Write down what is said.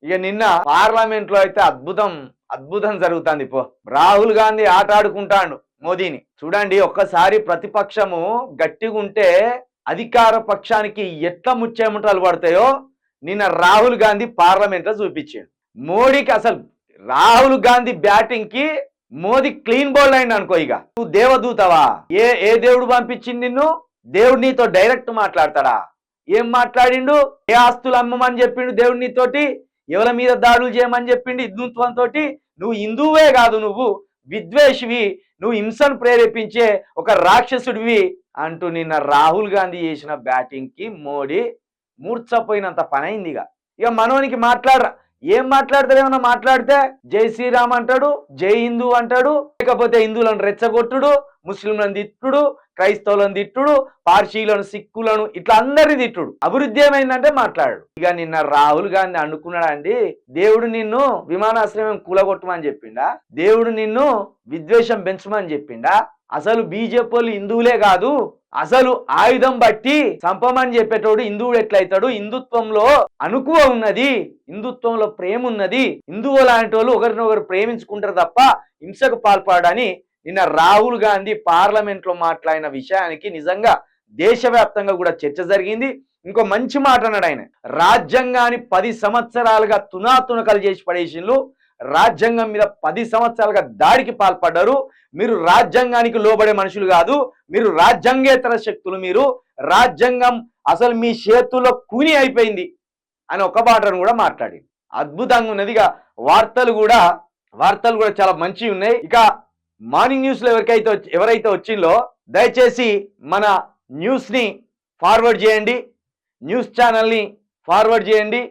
ఇక నిన్న పార్లమెంట్ లో అయితే అద్భుతం జరుగుతుంది. రాహుల్ గాంధీ ఆట ఆడుకుంటాడు మోదీని. చూడండి, ఒక్కసారి ప్రతిపక్షము గట్టిగా ఉంటే అధికార పక్షానికి ఎట్లా ముచ్చేముటలు పడతాయో నిన్న రాహుల్ గాంధీ పార్లమెంట్ లో చూపించాడు. మోడీకి అసలు రాహుల్ గాంధీ బ్యాటింగ్ కి మోదీ క్లీన్ బౌల్డ్ అయింది అనుకో. ఇక నువ్వు దేవదూతవా? ఏ దేవుడు పంపించింది నిన్ను? దేవుడు నీతో డైరెక్ట్ మాట్లాడతాడా? ఏం మాట్లాడిండు? ఏ ఆస్తులు అమ్మమని చెప్పిండు దేవుడు నీతోటి? ఎవరి మీద దాడులు చేయమని చెప్పిండు హిందుత్వంతో? నువ్వు హిందువే కాదు, నువ్వు విద్వేషివి, నువ్వు హింసను ప్రేరేపించే ఒక రాక్షసుడివి అంటూ నిన్న రాహుల్ గాంధీ చేసిన బ్యాటింగ్ కి మోడీ మూర్చపోయినంత పని అయింది. ఇక మనోనికి మాట్లాడరా, ఏం మాట్లాడతారు? ఏమన్నా మాట్లాడితే జై శ్రీరామ్ అంటాడు, జై హిందూ అంటాడు, లేకపోతే హిందువులను రెచ్చగొట్టుడు, ముస్లింలను తిట్టుడు, క్రైస్తవులను తిట్టుడు, పార్సీలను, సిక్కులను, ఇట్లా అందరిని తిట్టుడు. అభివృద్ధి ఏమైందంటే మాట్లాడు. ఇక నిన్న రాహుల్ గాంధీ అనుకున్నాడండి, దేవుడు నిన్ను విమానాశ్రయం కూలగొట్టమని చెప్పిండా? దేవుడు నిన్ను విద్వేషం పెంచమని చెప్పిండా? అసలు బీజేపీ వాళ్ళు హిందువులే కాదు, అసలు ఆయుధం బట్టి చంపమని చెప్పేటోడు హిందువుడు ఎట్లయితాడు? హిందుత్వంలో అనుకువ ఉన్నది, హిందుత్వంలో ప్రేమ ఉన్నది, హిందువు లాంటి వాళ్ళు ఒకరినొకరు ప్రేమించుకుంటారు తప్ప హింసకు పాల్పడని నిన్న రాహుల్ గాంధీ పార్లమెంట్ లో మాట్లాడిన విషయానికి నిజంగా దేశవ్యాప్తంగా కూడా చర్చ జరిగింది. ఇంకో మంచి మాట అన్నాడు ఆయన, రాజ్యాంగాన్ని 10 సంవత్సరాలుగా తునాతునకలు చేసి పడేసిళ్ళు, రాజ్యాంగం మీద 10 సంవత్సరాలుగా దాడికి పాల్పడ్డారు, మీరు రాజ్యాంగానికి లోబడే మనుషులు కాదు, మీరు రాజ్యాంగేతర శక్తులు, మీరు రాజ్యాంగం అసలు మీ చేతుల్లో కూని అయిపోయింది అని ఒక మాటను కూడా మాట్లాడి అద్భుతంగా ఉన్నది. ఇక వార్తలు కూడా చాలా మంచివి ఉన్నాయి. ఇక మార్నింగ్ న్యూస్ లో ఎవరైతే వచ్చిందో దయచేసి మన న్యూస్ ని ఫార్వర్డ్ చేయండి, న్యూస్ ఛానల్ ని ఫార్వర్డ్ చేయండి.